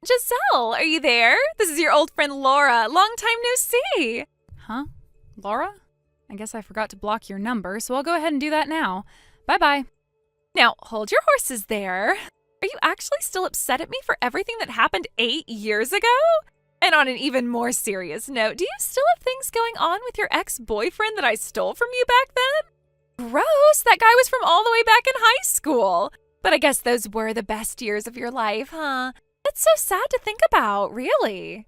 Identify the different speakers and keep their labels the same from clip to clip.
Speaker 1: Giselle, are you there? This is your old friend Laura. Long time no see.
Speaker 2: Huh? Laura? I guess I forgot to block your number, so I'll go ahead and do that now. Bye-bye.
Speaker 1: Now, hold your horses there. Are you actually still upset at me for everything that happened 8 years ago? And on an even more serious note, do you still have things going on with your ex-boyfriend that I stole from you back then? Gross, that guy was from all the way back in high school. But I guess those were the best years of your life, huh? That's so sad to think about, really.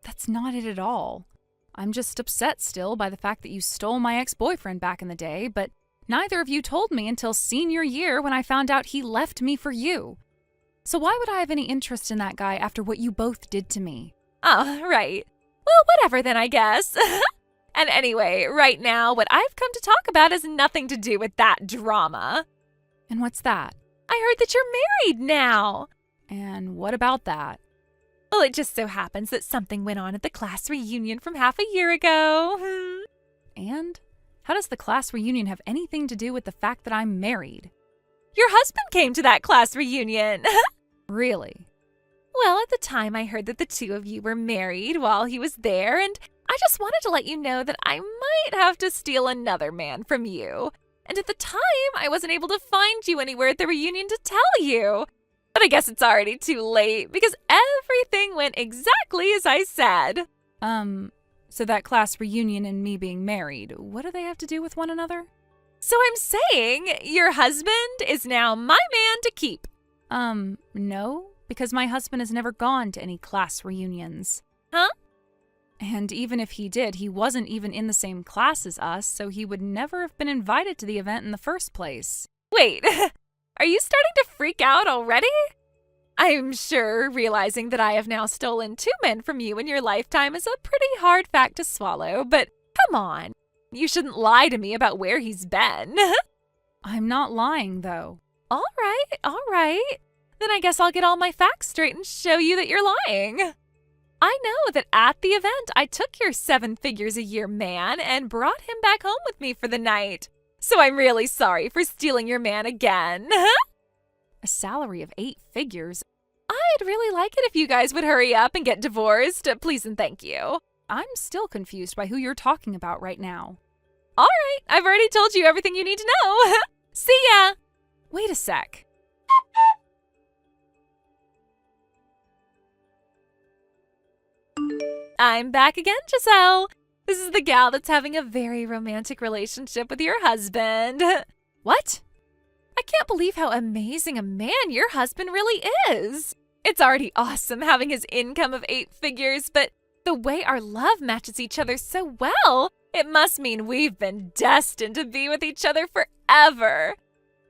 Speaker 2: That's not it at all. I'm just upset still by the fact that you stole my ex-boyfriend back in the day, but neither of you told me until senior year when I found out he left me for you. So why would I have any interest in that guy after what you both did to me?
Speaker 1: Oh, right. Well, whatever then, I guess. And anyway, right now, what I've come to talk about has nothing to do with that drama.
Speaker 2: And what's that?
Speaker 1: I heard that you're married now.
Speaker 2: And what about that?
Speaker 1: Well, it just so happens that something went on at the class reunion from half a year ago.
Speaker 2: And? How does the class reunion have anything to do with the fact that I'm married?
Speaker 1: Your husband came to that class reunion.
Speaker 2: Really?
Speaker 1: Well, at the time, I heard that the two of you were married while he was there, and I just wanted to let you know that I might have to steal another man from you. And at the time, I wasn't able to find you anywhere at the reunion to tell you. But I guess it's already too late because everything went exactly as I said.
Speaker 2: So that class reunion and me being married, what do they have to do with one another?
Speaker 1: So I'm saying your husband is now my man to keep.
Speaker 2: No, because my husband has never gone to any class reunions.
Speaker 1: Huh?
Speaker 2: And even if he did, he wasn't even in the same class as us, so he would never have been invited to the event in the first place.
Speaker 1: Wait, are you starting to freak out already? I'm sure realizing that I have now stolen 2 men from you in your lifetime is a pretty hard fact to swallow, but come on. You shouldn't lie to me about where he's been.
Speaker 2: I'm not lying, though.
Speaker 1: All right. Then I guess I'll get all my facts straight and show you that you're lying. I know that at the event, I took your 7 figures a year man and brought him back home with me for the night. So I'm really sorry for stealing your man again.
Speaker 2: A salary of 8 figures?
Speaker 1: I'd really like it if you guys would hurry up and get divorced, please and thank you.
Speaker 2: I'm still confused by who you're talking about right now.
Speaker 1: All right, I've already told you everything you need to know. See ya.
Speaker 2: Wait a sec.
Speaker 1: I'm back again, Giselle. This is the gal that's having a very romantic relationship with your husband.
Speaker 2: What?
Speaker 1: I can't believe how amazing a man your husband really is. It's already awesome having his income of 8 figures, but the way our love matches each other so well, it must mean we've been destined to be with each other forever.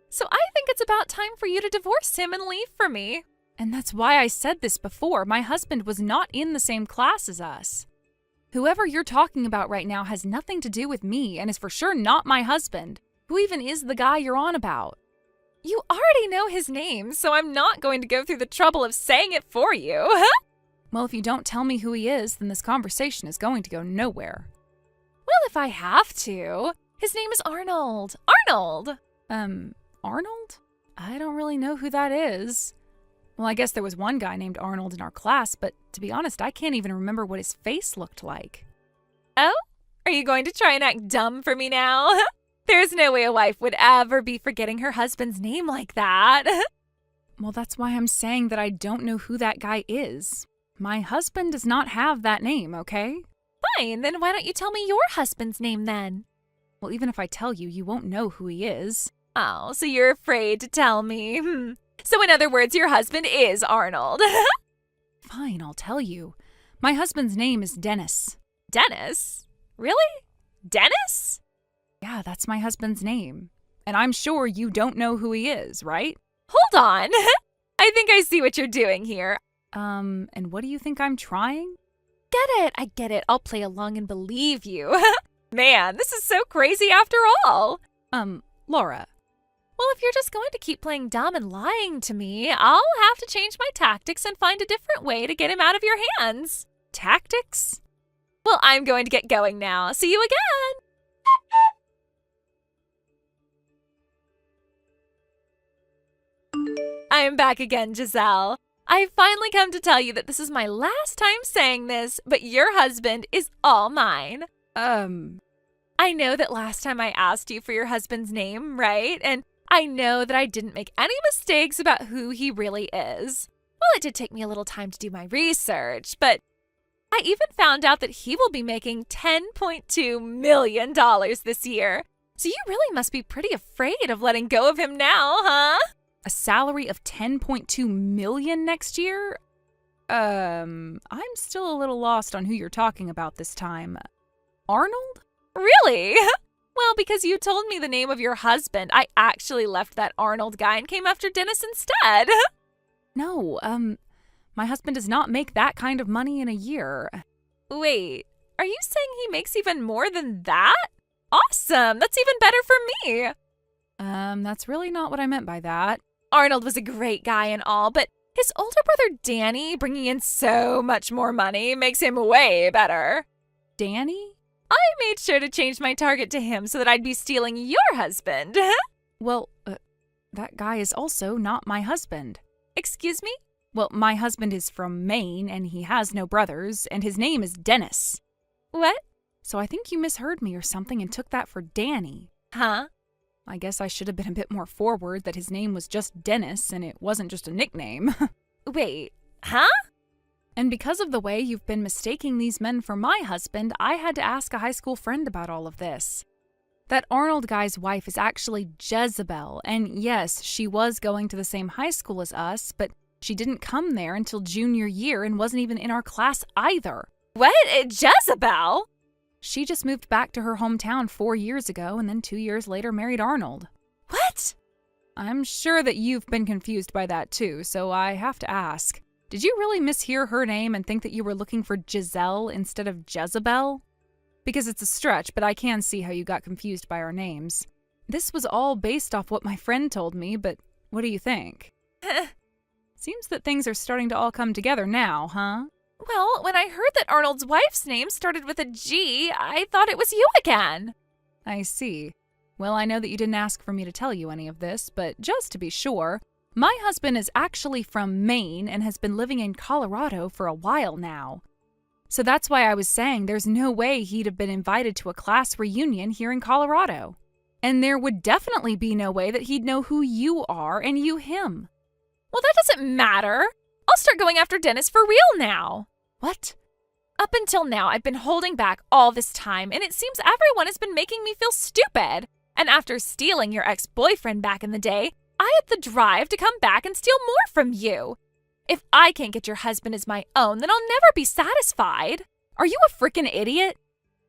Speaker 1: So I think it's about time for you to divorce him and leave for me.
Speaker 2: And that's why I said this before. My husband was not in the same class as us. Whoever you're talking about right now has nothing to do with me and is for sure not my husband. Who even is the guy you're on about?
Speaker 1: You already know his name, so I'm not going to go through the trouble of saying it for you.
Speaker 2: Well, if you don't tell me who he is, then this conversation is going to go nowhere.
Speaker 1: Well, if I have to. His name is Arnold. Arnold!
Speaker 2: Arnold? I don't really know who that is. Well, I guess there was one guy named Arnold in our class, but to be honest, I can't even remember what his face looked like.
Speaker 1: Oh? Are you going to try and act dumb for me now? There's no way a wife would ever be forgetting her husband's name like that.
Speaker 2: Well, that's why I'm saying that I don't know who that guy is. My husband does not have that name, okay?
Speaker 1: Fine, then why don't you tell me your husband's name then?
Speaker 2: Well, even if I tell you, you won't know who he is.
Speaker 1: Oh, so you're afraid to tell me. So in other words, your husband is Arnold.
Speaker 2: Fine, I'll tell you. My husband's name is Dennis.
Speaker 1: Dennis? Really? Dennis?
Speaker 2: Yeah, that's my husband's name. And I'm sure you don't know who he is, right?
Speaker 1: Hold on. I think I see what you're doing here.
Speaker 2: And what do you think I'm trying?
Speaker 1: I get it. I'll play along and believe you. Man, this is so crazy after all.
Speaker 2: Laura.
Speaker 1: Well, if you're just going to keep playing dumb and lying to me, I'll have to change my tactics and find a different way to get him out of your hands.
Speaker 2: Tactics?
Speaker 1: Well, I'm going to get going now. See you again. I'm back again, Giselle. I finally come to tell you that this is my last time saying this, but your husband is all mine. I know that last time I asked you for your husband's name, right? And I know that I didn't make any mistakes about who he really is. Well, it did take me a little time to do my research, but I even found out that he will be making $10.2 million this year. So you really must be pretty afraid of letting go of him now, huh?
Speaker 2: A salary of $10.2 million next year? I'm still a little lost on who you're talking about this time. Arnold?
Speaker 1: Really? Well, because you told me the name of your husband, I actually left that Arnold guy and came after Dennis instead.
Speaker 2: No, my husband does not make that kind of money in a year.
Speaker 1: Wait, are you saying he makes even more than that? Awesome! That's even better for me!
Speaker 2: That's really not what I meant by that.
Speaker 1: Arnold was a great guy and all, but his older brother Danny bringing in so much more money makes him way better.
Speaker 2: Danny?
Speaker 1: I made sure to change my target to him so that I'd be stealing your husband.
Speaker 2: Well, that guy is also not my husband.
Speaker 1: Excuse me?
Speaker 2: Well, my husband is from Maine, and he has no brothers, and his name is Dennis.
Speaker 1: What?
Speaker 2: So I think you misheard me or something and took that for Danny.
Speaker 1: Huh?
Speaker 2: I guess I should have been a bit more forward that his name was just Dennis and it wasn't just a nickname.
Speaker 1: Wait, huh?
Speaker 2: And because of the way you've been mistaking these men for my husband, I had to ask a high school friend about all of this. That Arnold guy's wife is actually Jezebel, and yes, she was going to the same high school as us, but she didn't come there until junior year and wasn't even in our class either.
Speaker 1: What? Jezebel?
Speaker 2: She just moved back to her hometown 4 years ago and then 2 years later married Arnold.
Speaker 1: What?
Speaker 2: I'm sure that you've been confused by that too, so I have to ask. Did you really mishear her name and think that you were looking for Giselle instead of Jezebel? Because it's a stretch, but I can see how you got confused by our names. This was all based off what my friend told me, but what do you think? Seems that things are starting to all come together now, huh?
Speaker 1: Well, when I heard that Arnold's wife's name started with a G, I thought it was you again.
Speaker 2: I see. Well, I know that you didn't ask for me to tell you any of this, but just to be sure, my husband is actually from Maine and has been living in Colorado for a while now. So that's why I was saying there's no way he'd have been invited to a class reunion here in Colorado. And there would definitely be no way that he'd know who you are and you him.
Speaker 1: Well, that doesn't matter. I'll start going after Dennis for real now.
Speaker 2: What?
Speaker 1: Up until now, I've been holding back all this time, and it seems everyone has been making me feel stupid. And after stealing your ex-boyfriend back in the day, I had the drive to come back and steal more from you. If I can't get your husband as my own, then I'll never be satisfied.
Speaker 2: Are you a frickin' idiot?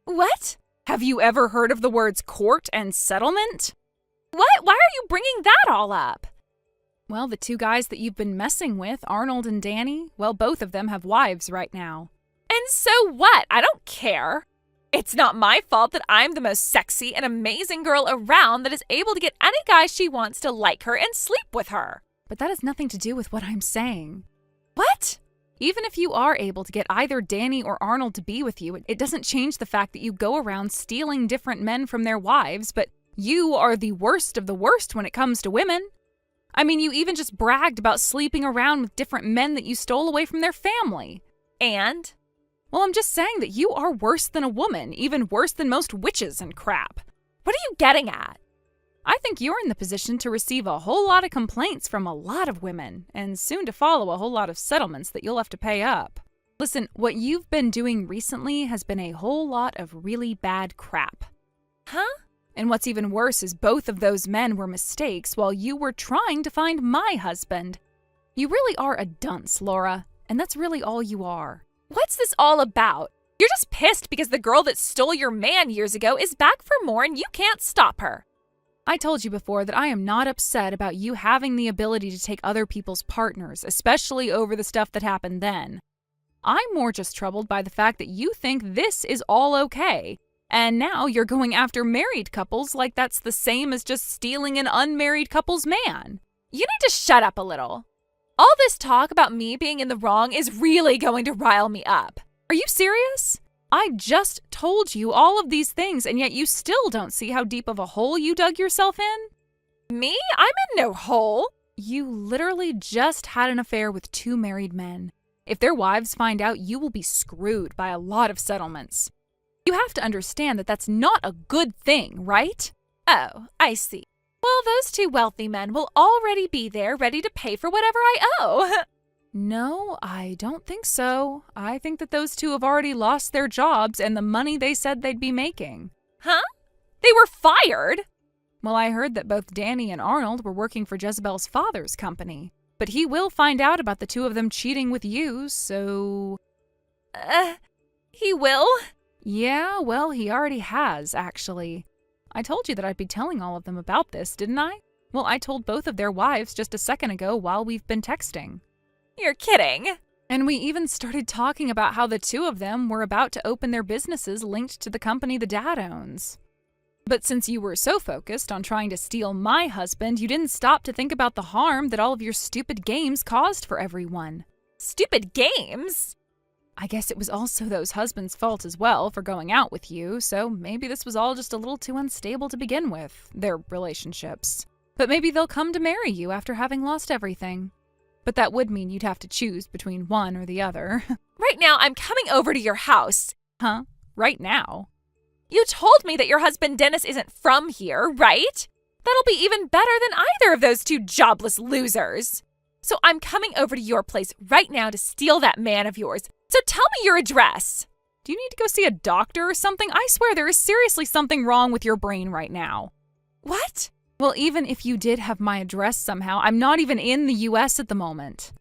Speaker 1: What?
Speaker 2: Have you ever heard of the words court and settlement?
Speaker 1: What? Why are you bringing that all up?
Speaker 2: Well, the two guys that you've been messing with, Arnold and Danny, well, both of them have wives right now.
Speaker 1: And so what? I don't care. It's not my fault that I'm the most sexy and amazing girl around that is able to get any guy she wants to like her and sleep with her.
Speaker 2: But that has nothing to do with what I'm saying.
Speaker 1: What?
Speaker 2: Even if you are able to get either Danny or Arnold to be with you, it doesn't change the fact that you go around stealing different men from their wives, but you are the worst of the worst when it comes to women. I mean, you even just bragged about sleeping around with different men that you stole away from their family.
Speaker 1: And?
Speaker 2: Well, I'm just saying that you are worse than a woman, even worse than most witches and crap.
Speaker 1: What are you getting at?
Speaker 2: I think you're in the position to receive a whole lot of complaints from a lot of women, and soon to follow a whole lot of settlements that you'll have to pay up. Listen, what you've been doing recently has been a whole lot of really bad crap.
Speaker 1: Huh?
Speaker 2: And what's even worse is both of those men were mistakes while you were trying to find my husband. You really are a dunce, Laura, and that's really all you are.
Speaker 1: What's this all about? You're just pissed because the girl that stole your man years ago is back for more and you can't stop her.
Speaker 2: I told you before that I am not upset about you having the ability to take other people's partners, especially over the stuff that happened then. I'm more just troubled by the fact that you think this is all okay. And now you're going after married couples like that's the same as just stealing an unmarried couple's man.
Speaker 1: You need to shut up a little. All this talk about me being in the wrong is really going to rile me up.
Speaker 2: Are you serious? I just told you all of these things, and yet you still don't see how deep of a hole you dug yourself in?
Speaker 1: Me? I'm in no hole.
Speaker 2: You literally just had an affair with two married men. If their wives find out, you will be screwed by a lot of settlements. You have to understand that that's not a good thing, right?
Speaker 1: Oh, I see. Well, those two wealthy men will already be there ready to pay for whatever I owe.
Speaker 2: No, I don't think so. I think that those two have already lost their jobs and the money they said they'd be making.
Speaker 1: Huh? They were fired?
Speaker 2: Well, I heard that both Danny and Arnold were working for Jezebel's father's company. But he will find out about the two of them cheating with you, so...
Speaker 1: He will?
Speaker 2: Yeah, well, he already has, actually. I told you that I'd be telling all of them about this, didn't I? Well, I told both of their wives just a second ago while we've been texting.
Speaker 1: You're kidding.
Speaker 2: And we even started talking about how the two of them were about to open their businesses linked to the company the dad owns. But since you were so focused on trying to steal my husband, you didn't stop to think about the harm that all of your stupid games caused for everyone.
Speaker 1: Stupid games?
Speaker 2: I guess it was also those husbands' fault as well for going out with you, so maybe this was all just a little too unstable to begin with, their relationships. But maybe they'll come to marry you after having lost everything. But that would mean you'd have to choose between one or the other.
Speaker 1: Right now, I'm coming over to your house.
Speaker 2: Huh? Right now?
Speaker 1: You told me that your husband Dennis isn't from here, right? That'll be even better than either of those two jobless losers. So I'm coming over to your place right now to steal that man of yours. So tell me your address.
Speaker 2: Do you need to go see a doctor or something? I swear there is seriously something wrong with your brain right now.
Speaker 1: What?
Speaker 2: Well, even if you did have my address somehow, I'm not even in the U.S. at the moment.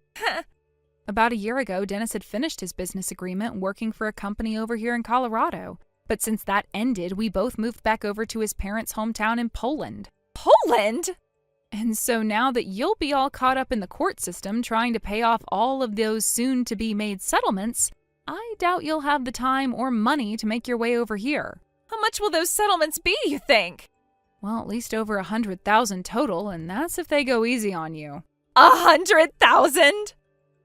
Speaker 2: About a year ago, Dennis had finished his business agreement working for a company over here in Colorado. But since that ended, we both moved back over to his parents' hometown in Poland.
Speaker 1: Poland?
Speaker 2: And so now that you'll be all caught up in the court system trying to pay off all of those soon-to-be-made settlements, I doubt you'll have the time or money to make your way over here.
Speaker 1: How much will those settlements be, you think?
Speaker 2: Well, at least over 100,000 total, and that's if they go easy on you.
Speaker 1: 100,000?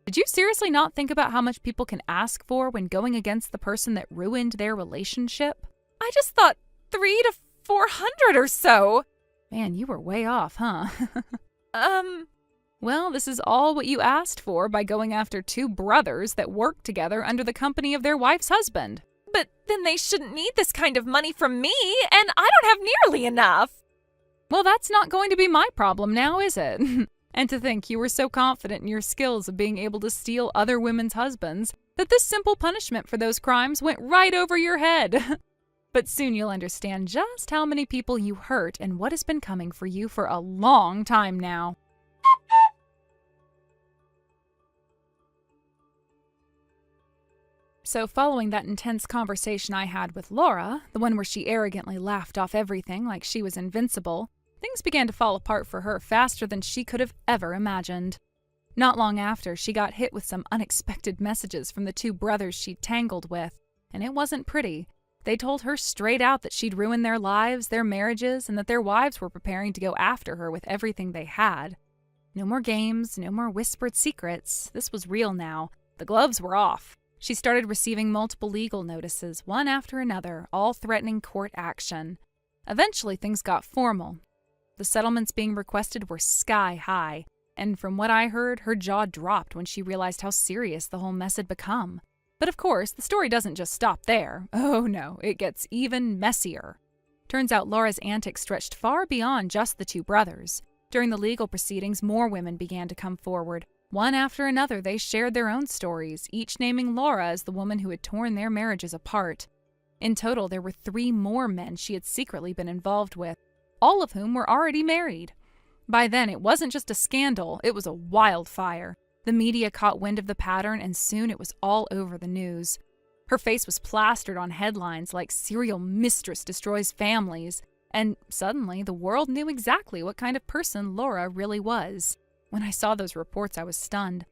Speaker 2: Did you seriously not think about how much people can ask for when going against the person that ruined their relationship?
Speaker 1: I just thought 300 to 400 or so.
Speaker 2: Man, you were way off, huh?
Speaker 1: Well,
Speaker 2: this is all what you asked for by going after two brothers that worked together under the company of their wife's husband.
Speaker 1: But then they shouldn't need this kind of money from me, and I don't have nearly enough.
Speaker 2: Well, that's not going to be my problem now, is it? And to think you were so confident in your skills of being able to steal other women's husbands that this simple punishment for those crimes went right over your head. But soon you'll understand just how many people you hurt and what has been coming for you for a long time now. So following that intense conversation I had with Laura, the one where she arrogantly laughed off everything like she was invincible, things began to fall apart for her faster than she could have ever imagined. Not long after, she got hit with some unexpected messages from the two brothers she'd tangled with, and it wasn't pretty. They told her straight out that she'd ruined their lives, their marriages, and that their wives were preparing to go after her with everything they had. No more games, no more whispered secrets. This was real now. The gloves were off. She started receiving multiple legal notices, one after another, all threatening court action. Eventually, things got formal. The settlements being requested were sky high, and from what I heard, her jaw dropped when she realized how serious the whole mess had become. But of course, the story doesn't just stop there. Oh no, it gets even messier. Turns out Laura's antics stretched far beyond just the two brothers. During the legal proceedings, more women began to come forward. One after another, they shared their own stories, each naming Laura as the woman who had torn their marriages apart. In total, there were 3 more men she had secretly been involved with, all of whom were already married. By then, it wasn't just a scandal, it was a wildfire. The media caught wind of the pattern, and soon it was all over the news. Her face was plastered on headlines like "Serial Mistress Destroys Families," and suddenly the world knew exactly what kind of person Laura really was. When I saw those reports, I was stunned.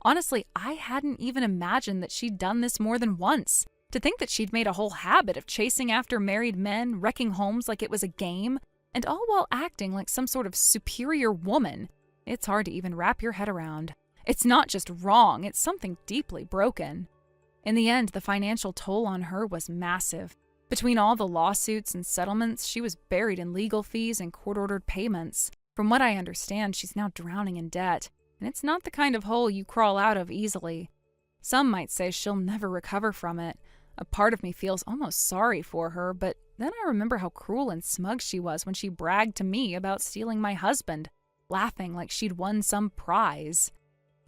Speaker 2: Honestly, I hadn't even imagined that she'd done this more than once. To think that she'd made a whole habit of chasing after married men, wrecking homes like it was a game, and all while acting like some sort of superior woman. It's hard to even wrap your head around. It's not just wrong, it's something deeply broken. In the end, the financial toll on her was massive. Between all the lawsuits and settlements, she was buried in legal fees and court-ordered payments. From what I understand, she's now drowning in debt, and it's not the kind of hole you crawl out of easily. Some might say she'll never recover from it. A part of me feels almost sorry for her, but then I remember how cruel and smug she was when she bragged to me about stealing my husband, laughing like she'd won some prize.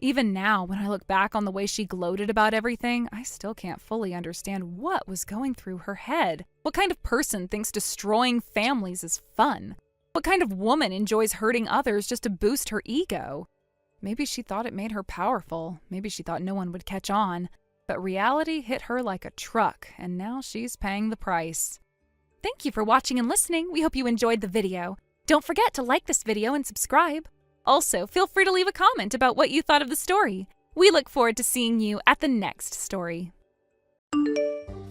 Speaker 2: Even now, when I look back on the way she gloated about everything, I still can't fully understand what was going through her head. What kind of person thinks destroying families is fun? What kind of woman enjoys hurting others just to boost her ego? Maybe she thought it made her powerful. Maybe she thought no one would catch on. But reality hit her like a truck, and now she's paying the price.
Speaker 1: Thank you for watching and listening. We hope you enjoyed the video. Don't forget to like this video and subscribe. Also, feel free to leave a comment about what you thought of the story. We look forward to seeing you at the next story.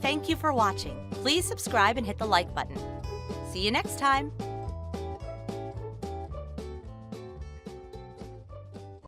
Speaker 3: Thank you for watching. Please subscribe and hit the like button. See you next time.